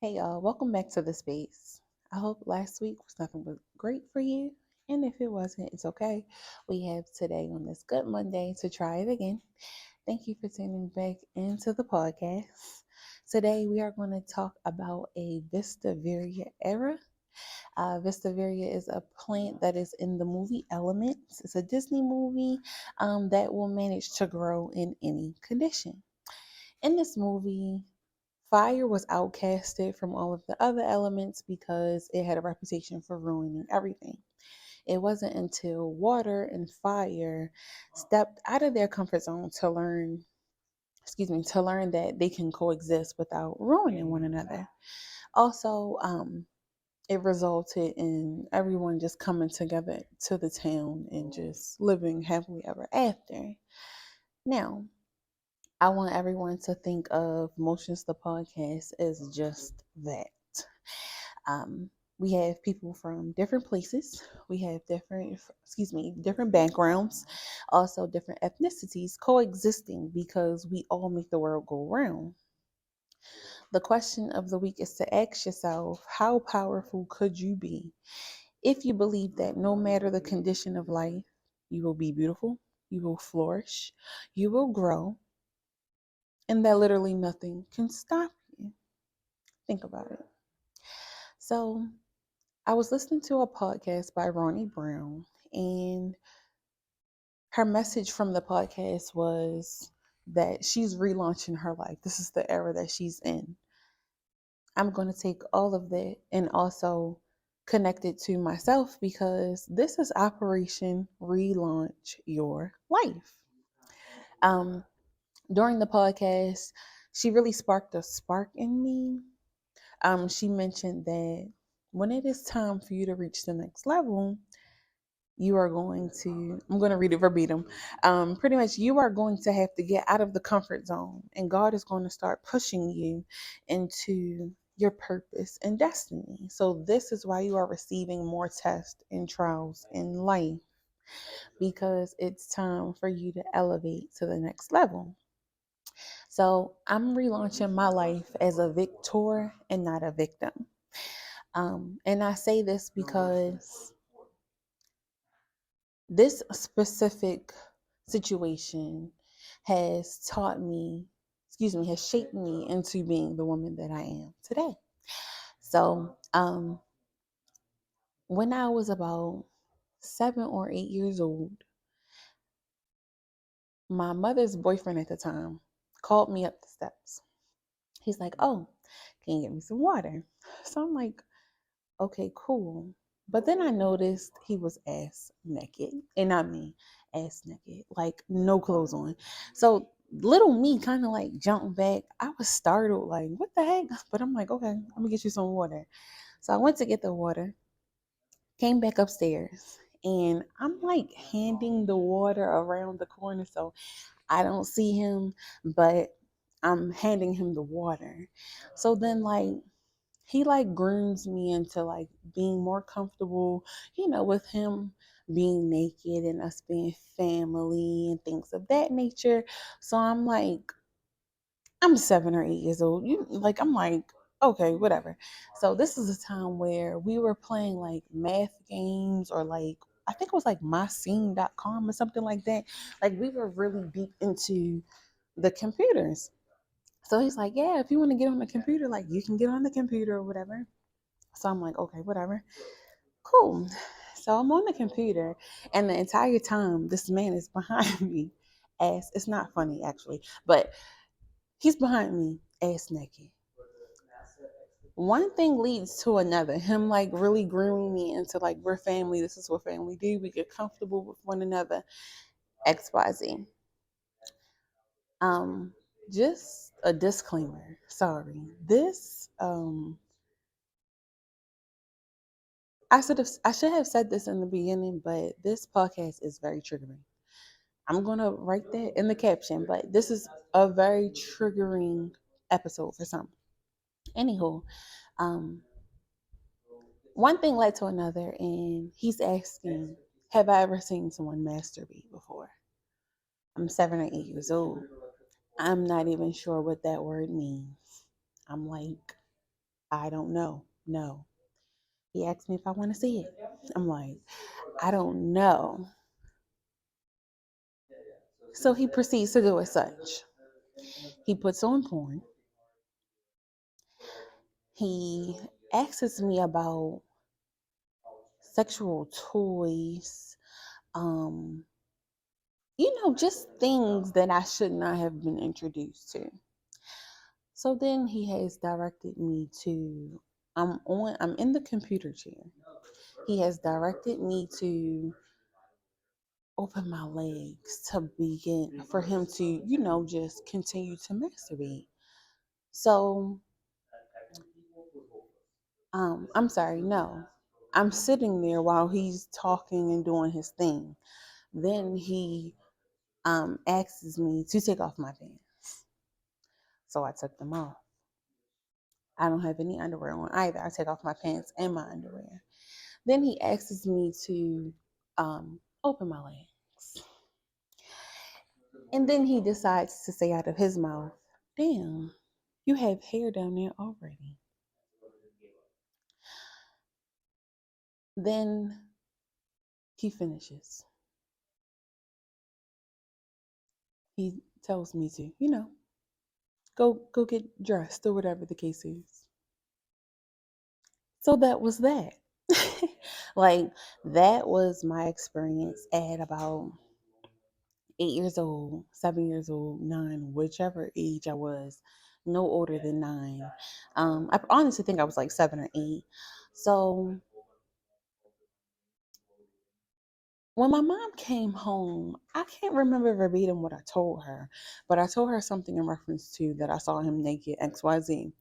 Hey y'all, welcome back to the space. I hope last week was nothing but great for you. And if it wasn't, it's okay. We have today on this good Monday to try it again. Thank you for tuning back into the podcast. Today we are going to talk about a Vistaveria era. Vistaveria is a plant that is in the movie Elements. It's a Disney movie that will manage to grow in any condition. In this movie, fire was outcasted from all of the other elements because it had a reputation for ruining everything. It wasn't until water and fire stepped out of their comfort zone to learn that they can coexist without ruining one another. Also, it resulted in everyone just coming together to the town and just living happily ever after. Now, I want everyone to think of Motions the podcast as just that. Um, we have people from different places. We have different backgrounds, also different ethnicities coexisting because we all make the world go round. The question of the week is to ask yourself, how powerful could you be if you believe that no matter the condition of life, you will be beautiful, you will flourish, you will grow, and that literally nothing can stop you? Think about it. So, I was listening to a podcast by Ronnie Brown, and her message from the podcast was that she's relaunching her life. This is the era that she's in. I'm going to take all of that and also connect it to myself because this is Operation Relaunch Your Life. Um, During the podcast, she really sparked a spark in me. She mentioned that when it is time for you to reach the next level, you are going to, I'm going to read it verbatim. Pretty much, you are going to have to get out of the comfort zone, and God is going to start pushing you into your purpose and destiny. So, this is why you are receiving more tests and trials in life because it's time for you to elevate to the next level. So, I'm relaunching my life as a victor and not a victim. And I say this because this specific situation has taught me, has shaped me into being the woman that I am today. So, when I was about 7 or 8 years old, my mother's boyfriend at the time called me up the steps. He's like, "Oh, can you get me some water?" So I'm like, "Okay, cool." But then I noticed he was ass naked, and not me, ass naked, like no clothes on. So little me kind of like jumped back. I was startled, like, what the heck? But I'm like, okay, let me get you some water. So I went to get the water, came back upstairs, and I'm like handing the water around the corner so I don't see him, but I'm handing him the water. So then, like, he like grooms me into like being more comfortable, with him being naked and us being family and things of that nature. So I'm like, I'm 7 or 8 years old. I'm like, okay, whatever. So this is a time where we were playing like math games or like I think it was like myscene.com or something like that. Like we were really deep into the computers. So he's like, yeah, if you want to get on the computer, like you can get on the computer or whatever. So I'm like, okay, whatever. Cool. So I'm on the computer, and the entire time, this man is behind me, ass. It's not funny, actually, but he's behind me, ass naked. One thing leads to another. Him like really grooming me into like, we're family. This is what family do. We get comfortable with one another. XYZ. Um, just a disclaimer. Sorry. I should have said this in the beginning, but this podcast is very triggering. I'm gonna write that in the caption, but this is a very triggering episode for some. Anywho, um, one thing led to another, and he's asking, "Have I ever seen someone masturbate before?" I'm 7 or 8 years old. I'm not even sure what that word means. I'm like, I don't know. No. He asked me if I want to see it. I'm like, I don't know. So he proceeds to do as such. He puts on porn. He asks me about sexual toys, um, just things that I should not have been introduced to. So then he has directed me to I'm in the computer chair. He has directed me to open my legs to begin for him to, just continue to masturbate. So, I'm sorry, no. I'm sitting there while he's talking and doing his thing. Then he asks me to take off my pants. So I took them off. I don't have any underwear on either. I take off my pants and my underwear. Then he asks me to open my legs. And then he decides to say out of his mouth, "Damn, you have hair down there already." Then he finishes. He tells me to, go get dressed or whatever the case is. So that was that. Like, that was my experience at about 8 years old, 7 years old, nine, whichever age I was, no older than nine. I honestly think I was like 7 or 8. So when my mom came home, I can't remember verbatim what I told her, but I told her something in reference to that I saw him naked, XYZ.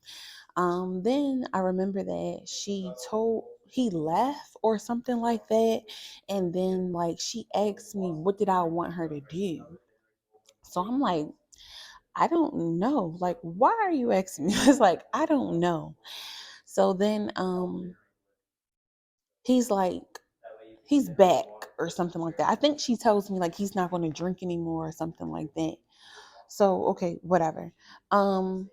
Then I remember that she told he left or something like that, and then like she asked me what did I want her to do. So I'm like, I don't know. Like, why are you asking me? It's like, I don't know. So then he's like, he's back or something like that. I think she tells me like he's not going to drink anymore or something like that. So okay, whatever. Um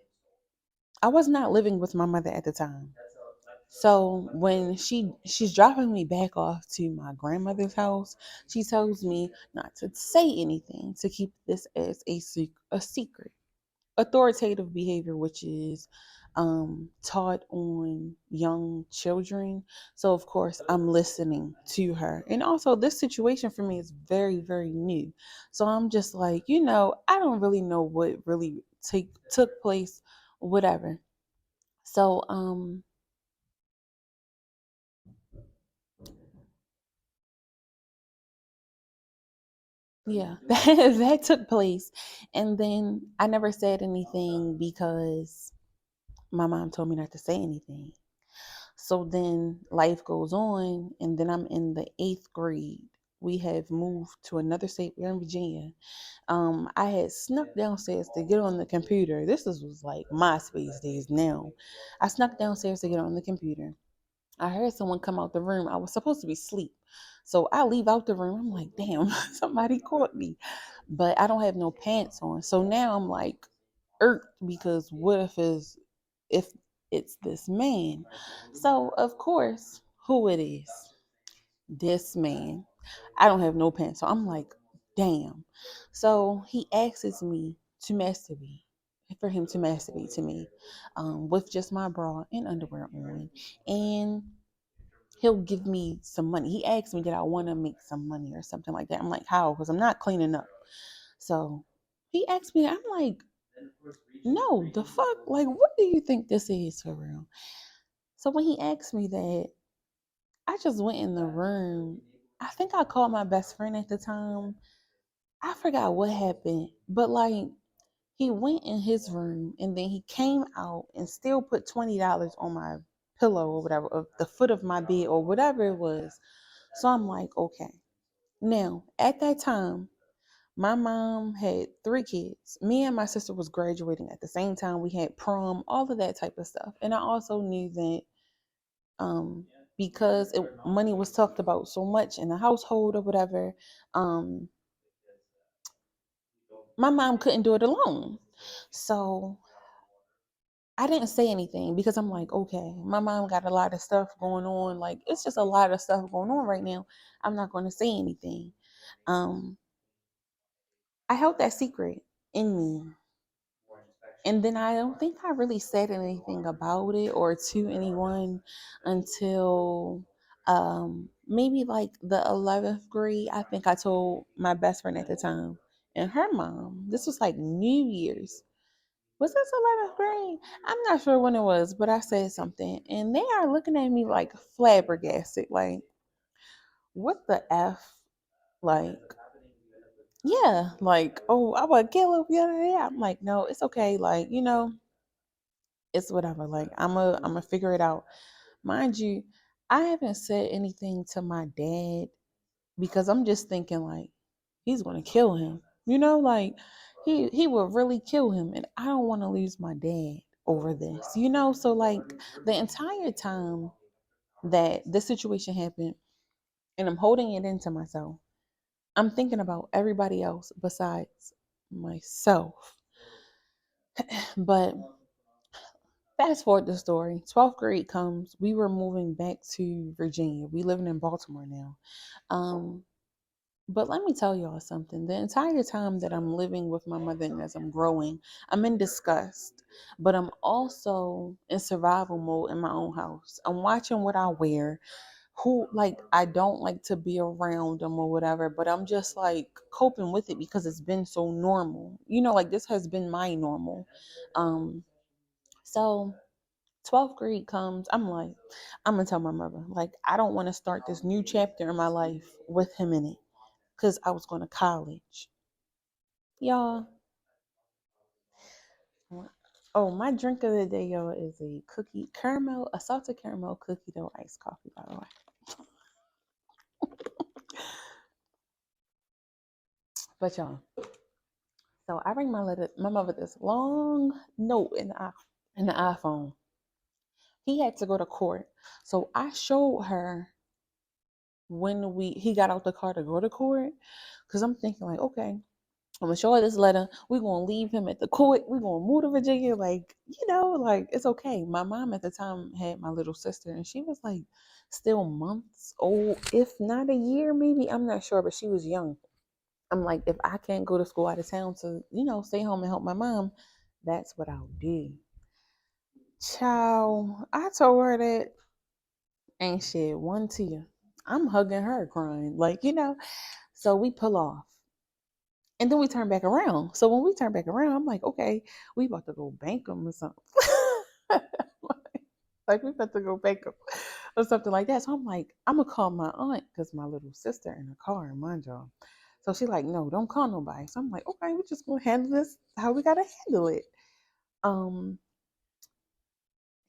I was not living with my mother at the time. So when she's dropping me back off to my grandmother's house, she tells me not to say anything, to keep this as a secret. Authoritative behavior, which is taught on young children. So, of course, I'm listening to her. And also, this situation for me is very, very new. So, I'm just like, I don't really know what really took place, whatever. So, yeah, that took place. And then I never said anything because my mom told me not to say anything. So then life goes on, and then I'm in the 8th grade. We have moved to another state. We're in Virginia. I had snuck downstairs to get on the computer. Was like MySpace days now. I snuck downstairs to get on the computer. I heard someone come out the room. I was supposed to be asleep. So I leave out the room. I'm like, damn, somebody caught me. But I don't have no pants on. So now I'm like irked because what if it's this man? So of course, who it is? This man. I don't have no pants. So I'm like, damn. So he asks me to masturbate. For him to masturbate to me, with just my bra and underwear on, and he'll give me some money. He asked me, did I want to make some money or something like that? I'm like, how? Because I'm not cleaning up. So he asked me, I'm like, no, the fuck? Like, what do you think this is for real? So when he asked me that, I just went in the room. I think I called my best friend at the time. I forgot what happened, but like, he went in his room and then he came out and still put $20 on my pillow or whatever, of the foot of my bed or whatever it was. So I'm like, okay. Now, at that time, my mom had 3 kids. Me and my sister was graduating at the same time. We had prom, all of that type of stuff. And I also knew that because money was talked about so much in the household or whatever, um, my mom couldn't do it alone. So I didn't say anything because I'm like, okay, my mom got a lot of stuff going on. Like, it's just a lot of stuff going on right now. I'm not going to say anything. Um, I held that secret in me. And then I don't think I really said anything about it or to anyone until maybe like the 11th grade. I think I told my best friend at the time and her mom. This was like New Year's. Was this 11th grade? I'm not sure when it was, but I said something. And they are looking at me like flabbergasted. Like, what the F? Like, yeah, like, oh, I would kill him. Yeah, yeah. I'm like, no, it's okay. Like, it's whatever. Like, I'm a figure it out. Mind you, I haven't said anything to my dad because I'm just thinking like he's gonna kill him. Like he will really kill him, and I don't want to lose my dad over this. So like the entire time that this situation happened, and I'm holding it into myself, I'm thinking about everybody else besides myself. But fast forward the story. 12th grade comes. We were moving back to Virginia. We living in Baltimore now. Um, but let me tell y'all something. The entire time that I'm living with my mother and as I'm growing, I'm in disgust. But I'm also in survival mode in my own house. I'm watching what I wear. Who like I don't like to be around them or whatever, but I'm just like coping with it because it's been so normal. Like this has been my normal. So 12th grade comes, I'm like, I'm gonna tell my mother, like, I don't want to start this new chapter in my life with him in it because I was going to college. Y'all, oh, my drink of the day, y'all, is a salted caramel cookie dough iced coffee, by the way. But y'all, so I bring my mother this long note in the iPhone. He had to go to court. So I showed her when he got out the car to go to court because I'm thinking like, okay, I'm gonna show her this letter. We're gonna leave him at the court. We're gonna move to Virginia. Like, like it's okay. My mom at the time had my little sister, and she was like still months old, if not a year, maybe. I'm not sure, but she was young. I'm like, if I can't go to school out of town to, stay home and help my mom, that's what I'll do. Ciao. I told her that ain't shit one tear. I'm hugging her, crying. Like, so we pull off. And then we turn back around. So when we turn back around, I'm like, okay, we about to go bank them or something. like we about to go bank them or something like that. So I'm like, I'm gonna call my aunt because my little sister in the car, mind y'all. So she like, no, don't call nobody. So I'm like, okay, we're just gonna handle this how we gotta handle it. Um,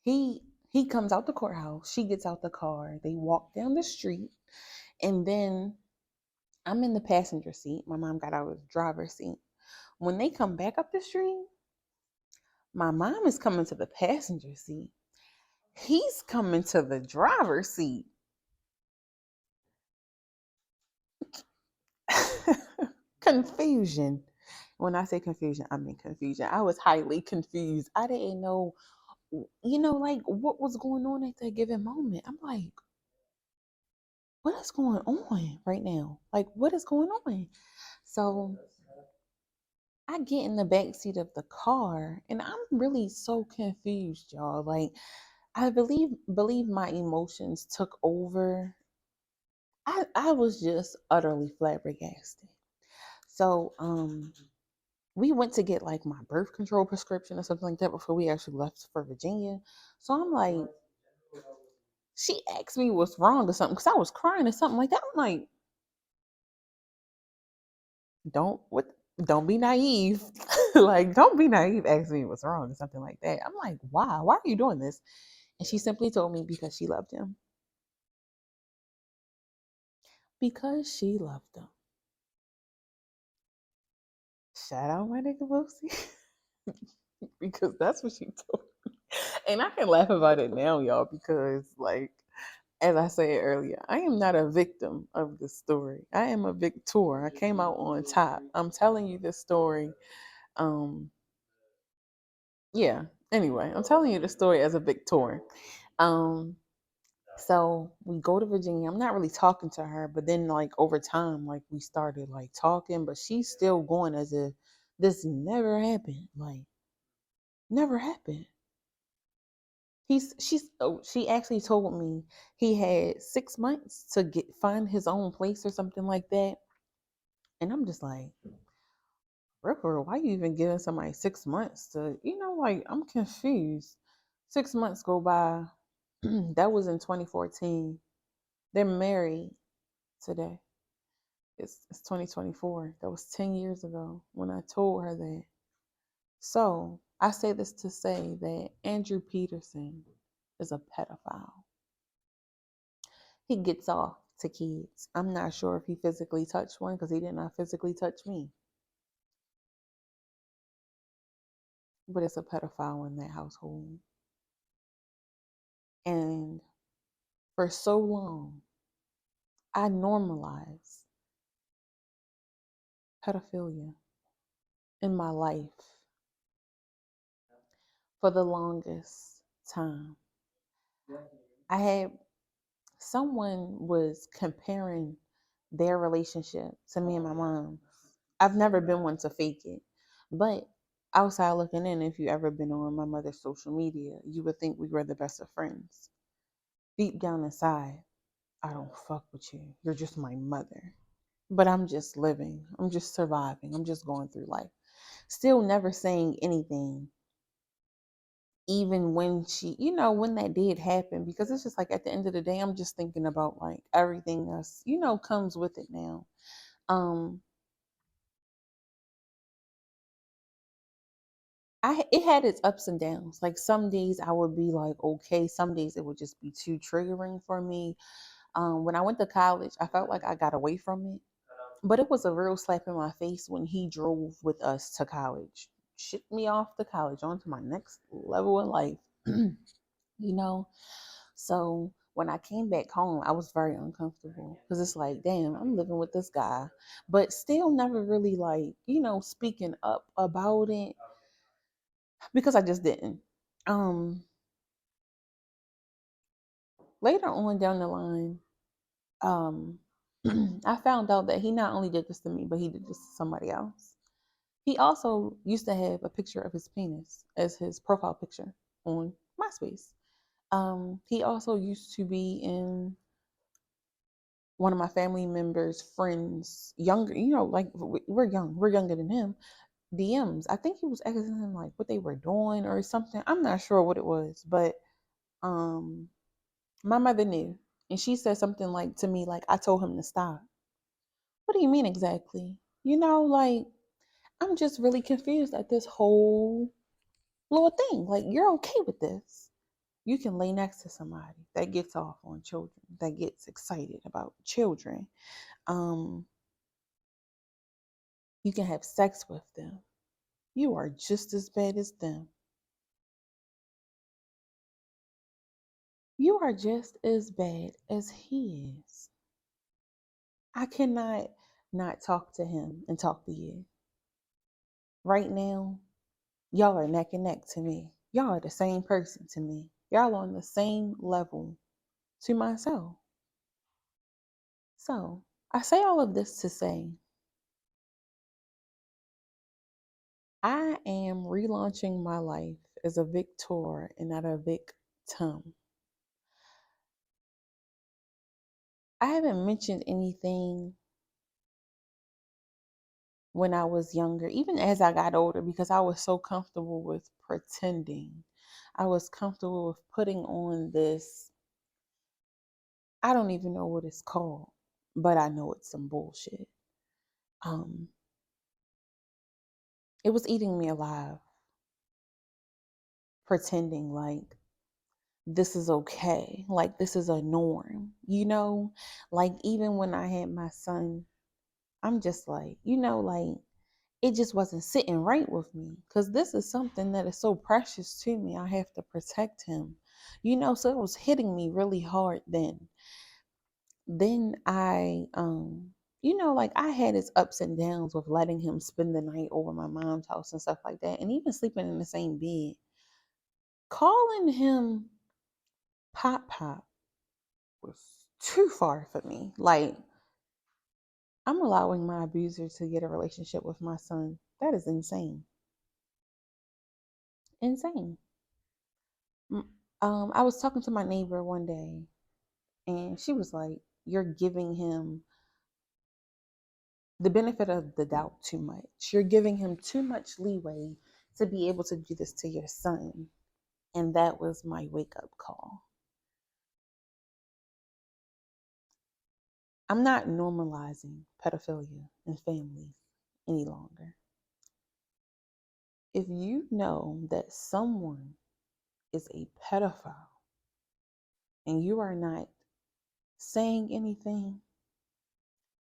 he comes out the courthouse. She gets out the car. They walk down the street, and then I'm in the passenger seat. My mom got out of the driver's seat. When they come back up the street, my mom is coming to the passenger seat. He's coming to the driver's seat. Confusion. When I say confusion, I mean confusion. I was highly confused. I didn't know, like what was going on at that given moment. I'm like, what is going on right now? Like, what is going on? So I get in the back seat of the car and I'm really so confused, y'all. Like, I believe my emotions took over. I was just utterly flabbergasted. So we went to get like my birth control prescription or something like that before we actually left for Virginia. So I'm like, she asked me what's wrong or something because I was crying or something like that. I'm like, don't what don't be naive. Like, don't be naive, ask me what's wrong or something like that. I'm like, why? Why are you doing this? And she simply told me because she loved him. Because she loved him. Shout out my nigga Boosie. Because that's what she told me. And I can laugh about it now, y'all, because like as I said earlier, I am not a victim of the story. I am a victor. I came out on top. I'm telling you this story. Um, yeah, Anyway, I'm telling you the story as a Victorian. Um, so we go to Virginia. I'm not really talking to her, but then like over time, like we started like talking, but she's still going as if this never happened. Like never happened. She actually told me he had 6 months to find his own place or something like that. And I'm just like, Ripper, why you even giving somebody 6 months to, like, I'm confused. 6 months go by. That was in 2014. They're married today. It's 2024. That was 10 years ago when I told her that. So I say this to say that Andrew Peterson is a pedophile. He gets off to kids. I'm not sure if he physically touched one because he did not physically touch me. But it's a pedophile in that household. And for so long, I normalized pedophilia in my life for the longest time. I had someone was comparing their relationship to me and my mom. I've never been one to fake it, but outside looking in, if you ever been on my mother's social media, you would think we were the best of friends. Deep down inside, I don't fuck with you. You're just my mother. But I'm just living. I'm just surviving. I'm just going through life. Still never saying anything, even when when that did happen, because it's just like at the end of the day, I'm just thinking about like everything that's, comes with it now. Um, it had its ups and downs. Like some days I would be like, okay, some days it would just be too triggering for me. When I went to college, I felt like I got away from it. But it was a real slap in my face when he drove with us to college, shipped me off to college onto my next level in life. you know? So when I came back home, I was very uncomfortable because it's like, damn, I'm living with this guy, but still never really like, speaking up about it because I just didn't. Um, Later on down the line, um, I found out that he not only did this to me, but he did this to somebody else. He also used to have a picture of his penis as his profile picture on MySpace. He also used to be in one of my family members' friends, younger, like we're younger than him. DMs. I think he was asking him like what they were doing or something. I'm not sure what it was, but um, my mother knew, and she said something like to me like I told him to stop. What do you mean exactly? Like I'm just really confused at this whole little thing. Like, you're okay with this. You can lay next to somebody that gets off on children, that gets excited about children. Um, you can have sex with them. You are just as bad as them. You are just as bad as he is. I cannot not talk to him and talk to you. Right now, y'all are neck and neck to me. Y'all are the same person to me. Y'all on the same level to myself. So I say all of this to say I am relaunching my life as a victor and not a victim. I haven't mentioned anything when I was younger, even as I got older, because I was so comfortable with pretending. I was comfortable with putting on this, I don't even know what it's called, but I know it's some bullshit. Um, it was eating me alive, pretending like this is okay, like this is a norm, like even when I had my son, I'm just like, like it just wasn't sitting right with me because this is something that is so precious to me. I have to protect him, so it was hitting me really hard then. Then like I had its ups and downs with letting him spend the night over my mom's house and stuff like that, and even sleeping in the same bed. Calling him Pop Pop was too far for me. Like, I'm allowing my abuser to get a relationship with my son. That is insane. Insane. I was talking to my neighbor one day, and she was like, "You're giving him the benefit of the doubt too much. You're giving him too much leeway to be able to do this to your son." And that was my wake up call. I'm not normalizing pedophilia in families any longer. If you know that someone is a pedophile and you are not saying anything,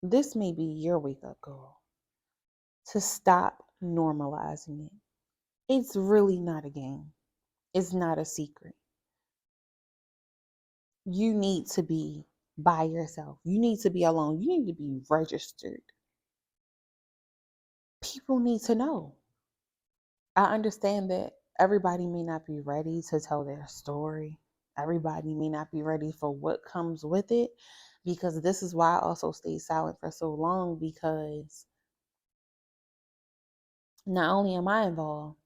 this may be your wake up call to stop normalizing it. It's really not a game, it's not a secret. You need to be by yourself, you need to be alone, you need to be registered. People need to know. I understand that everybody may not be ready to tell their story. Everybody may not be ready for what comes with it, because this is why I also stayed silent for so long, because not only am I involved,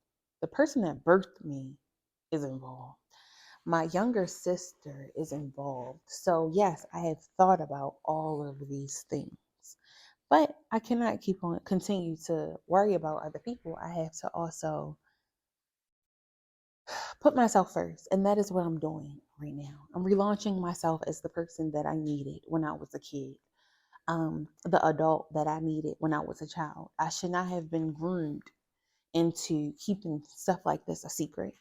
the person that birthed me is involved. My younger sister is involved. So, yes, I have thought about all of these things. But I cannot continue to worry about other people. I have to also put myself first. And that is what I'm doing right now. I'm relaunching myself as the person that I needed when I was a kid, the adult that I needed when I was a child. I should not have been groomed into keeping stuff like this a secret.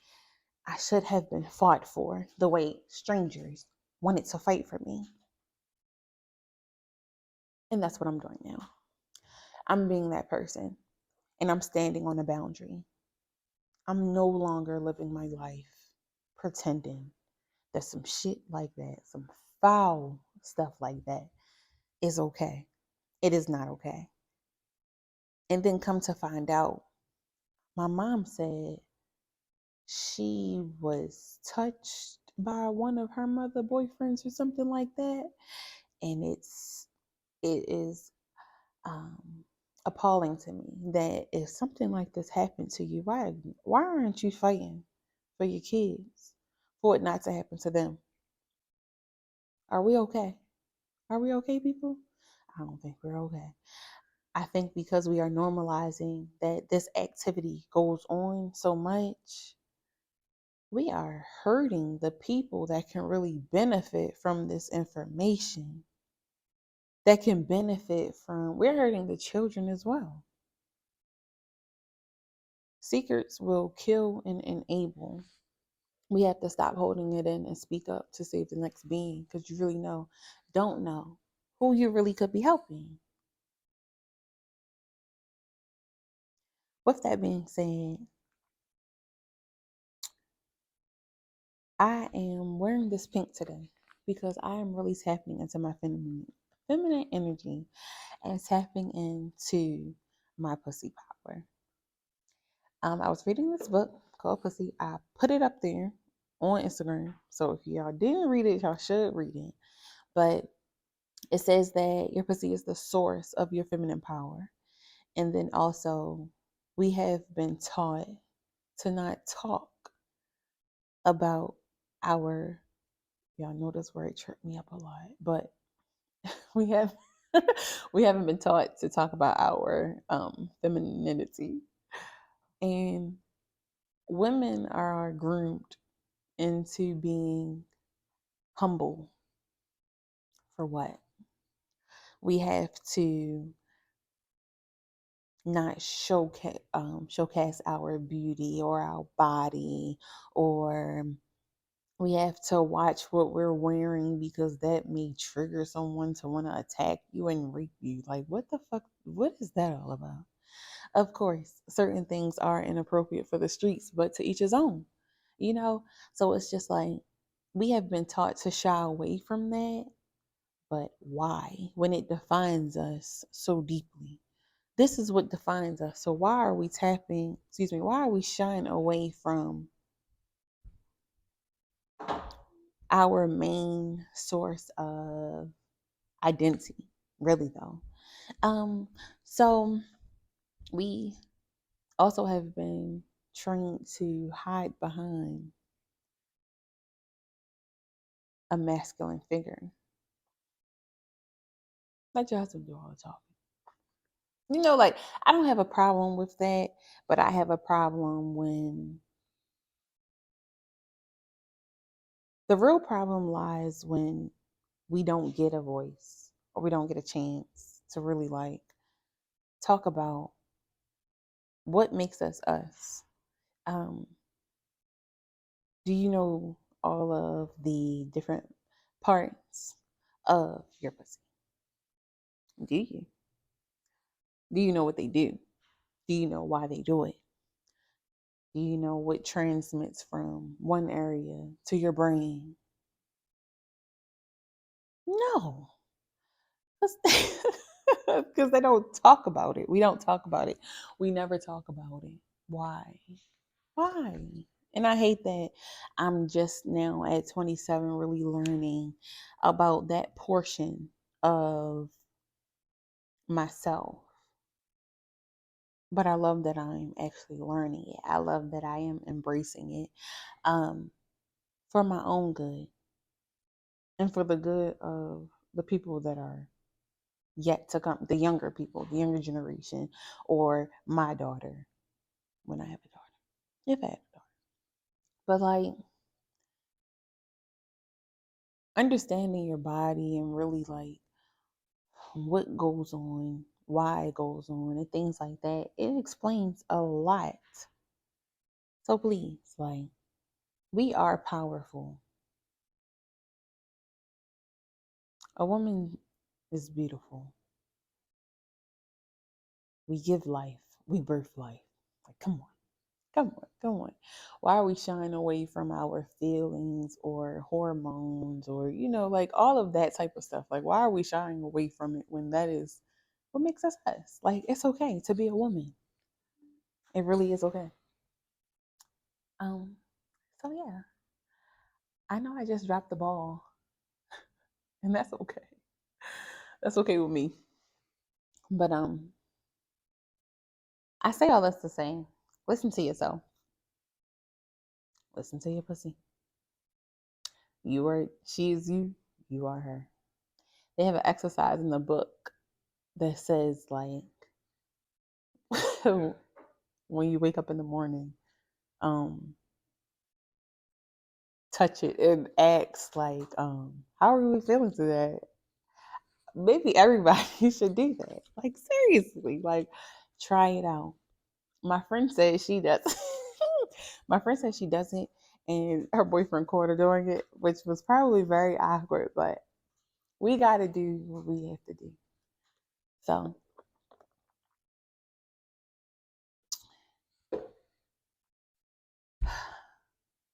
I should have been fought for the way strangers wanted to fight for me. And that's what I'm doing now. I'm being that person, and I'm standing on a boundary. I'm no longer living my life pretending that some shit like that, some foul stuff like that is okay. It is not okay. And then come to find out, my mom said she was touched by one of her mother boyfriends or something like that. And it is um, appalling to me that if something like this happened to you, why aren't you fighting for your kids, for it not to happen to them? Are we okay? Are we okay, people? I don't think we're okay. I think because we are normalizing that this activity goes on so much, we are hurting the people that can really benefit from this information, that can benefit from, we're hurting the children as well. Secrets will kill and enable. We have to stop holding it in and speak up to save the next being, because you really don't know who you really could be helping. With that being said, I am wearing this pink today because I am really tapping into my feminine energy and tapping into my pussy power. I was reading this book called Pussy. I put it up there on Instagram. So if y'all didn't read it, y'all should read it. But it says that your pussy is the source of your feminine power. And then also, we have been taught to not talk about our, y'all know this word tripped me up a lot, but we have we haven't been taught to talk about our femininity. And women are groomed into being humble. For what? We have to not showcase our beauty or our body, or we have to watch what we're wearing because that may trigger someone to want to attack you and rape you. Like, what the fuck? What is that all about? Of course, certain things are inappropriate for the streets, but to each his own, you know? So it's just like we have been taught to shy away from that, but why? When it defines us so deeply. This is what defines us. So why are we shying away from our main source of identity, really though. So we also have been trained to hide behind a masculine figure. Let your husband do all the talking. Like I don't have a problem with that, but I have a problem when the real problem lies when we don't get a voice or we don't get a chance to really like talk about what makes us us. Um, do you know all of the different parts of your pussy? Do you? Do you know what they do? Do you know why they do it? Do you know what transmits from one area to your brain? No, because they don't talk about it. We don't talk about it. We never talk about it. Why? Why? And I hate that I'm just now at 27 really learning about that portion of myself. But I love that I'm actually learning it. I love that I am embracing it um, for my own good and for the good of the people that are yet to come, the younger people, the younger generation, or my daughter when I have a daughter, if I have a daughter. But like understanding your body and really like what goes on, why it goes on, and things like that, it explains a lot. So please, like, we are powerful. A woman is beautiful. We give life, we birth life. Like, come on. Come on, come on. Why are we shying away from our feelings or hormones or, like all of that type of stuff? Like, why are we shying away from it when that is what makes us us? Like, it's okay to be a woman. It really is okay. Um, so yeah, I know I just dropped the ball, and that's okay. That's okay with me. But I say all this to say, listen to yourself. Listen to your pussy. She is you. You are her. They have an exercise in the book that says like when you wake up in the morning, um, touch it and ask like, how are we feeling today? Maybe everybody should do that. Like seriously, like try it out. My friend said she does. My friend said she doesn't, and her boyfriend caught her doing it, which was probably very awkward. But we got to do what we have to do. So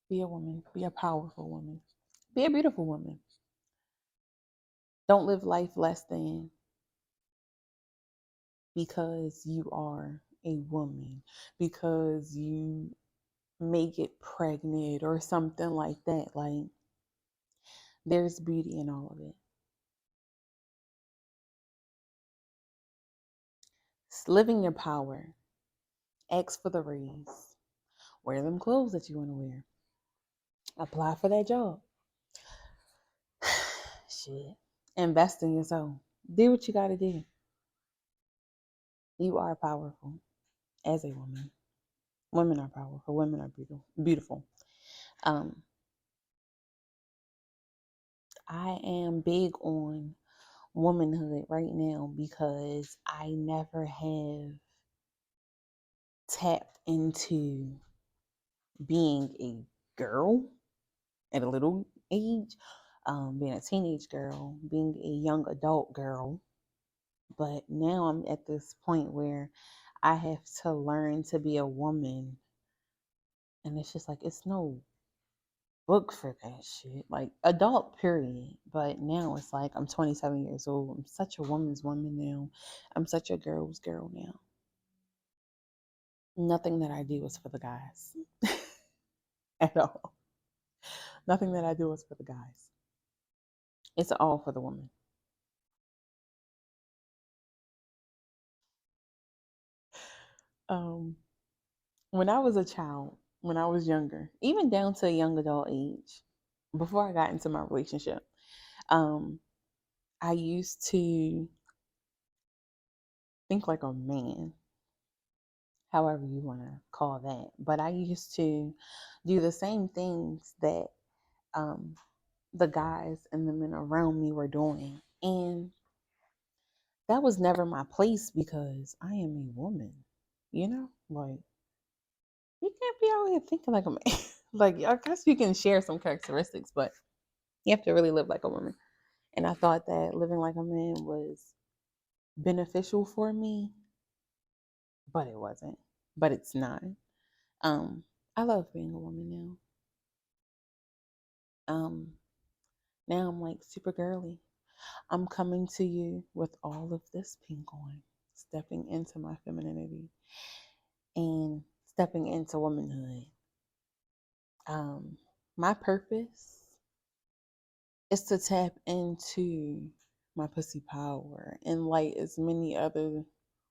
be a woman. Be a powerful woman. Be a beautiful woman. Don't live life less than because you are a woman, because you may get pregnant or something like that. Like, there's beauty in all of it. Living your power. Ask for the raise. Wear them clothes that you want to wear. Apply for that job. Shit. Invest in yourself. Do what you got to do. You are powerful as a woman. Women are powerful. Women are beautiful. Beautiful. Um, I am big on womanhood right now because I never have tapped into being a girl at a little age, being a teenage girl, being a young adult girl. But now I'm at this point where I have to learn to be a woman. And it's just like, it's no book for that shit. Like, adult, period. But now it's like, I'm 27 years old. I'm such a woman's woman now. I'm such a girl's girl now. Nothing that I do is for the guys at all. Nothing that I do is for the guys. It's all for the woman. Um, when I was a child, when I was younger, even down to a young adult age, before I got into my relationship, um, I used to think like a man, however you want to call that. But I used to do the same things that um, the guys and the men around me were doing. And that was never my place because I am a woman, you know? Like, you can't be out here thinking like a man. Like, I guess you can share some characteristics, but you have to really live like a woman. And I thought that living like a man was beneficial for me, but it wasn't. But it's not. Um, I love being a woman now. Now I'm like super girly. I'm coming to you with all of this pink on, stepping into my femininity and stepping into womanhood. Um, my purpose is to tap into my pussy power and light as many other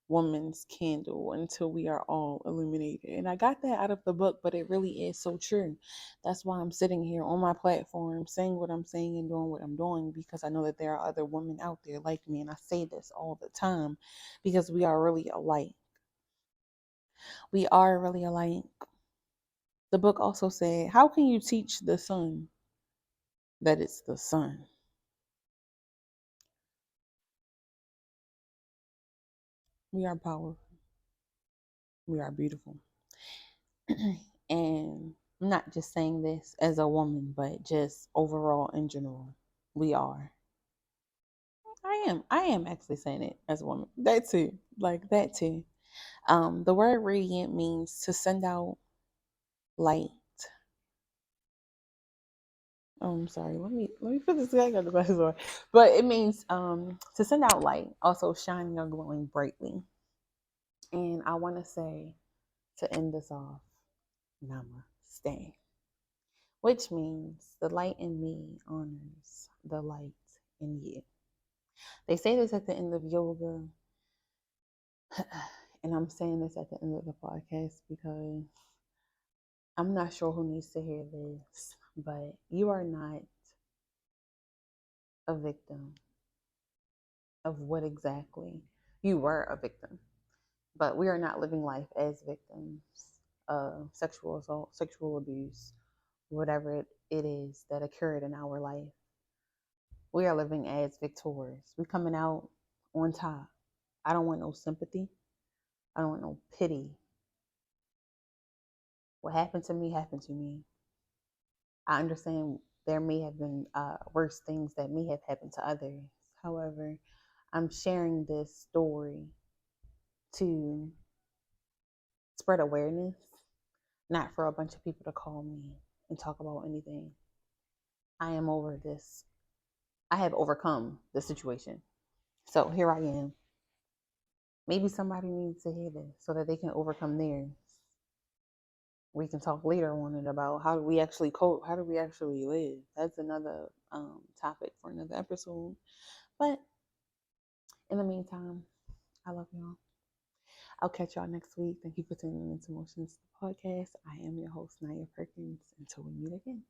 woman's candle until we are all illuminated. And I got that out of the book, but it really is so true. That's why I'm sitting here on my platform saying what I'm saying and doing what I'm doing, because I know that there are other women out there like me. And I say this all the time because we are really alike. We are really alike. The book also said, how can you teach the sun that it's the sun? We are powerful. We are beautiful. And I'm not just saying this as a woman, but just overall in general. We are. I am actually saying it as a woman. That too. Like that too. The word radiant means to send out light. Oh, I'm sorry. Let me put this back on the glasses on. But it means to send out light, also shining or glowing brightly. And I want to say, to end this off, namaste, which means the light in me honors the light in you. They say this at the end of yoga, and I'm saying this at the end of the podcast because I'm not sure who needs to hear this, but you are not a victim of what exactly you were a victim. But we are not living life as victims of sexual assault, sexual abuse, whatever it is that occurred in our life. We are living as victors. We're coming out on top. I don't want no sympathy. I don't want no pity. What happened to me happened to me. I understand there may have been worse things that may have happened to others. However, I'm sharing this story to spread awareness, not for a bunch of people to call me and talk about anything. I am over this. I have overcome the situation. So here I am. Maybe somebody needs to hear this so that they can overcome theirs. We can talk later on it about how do we actually cope, how do we actually live. That's another topic for another episode. But in the meantime, I love y'all. I'll catch y'all next week. Thank you for tuning into Motions Podcast. I am your host, Naya Perkins. Until we meet again.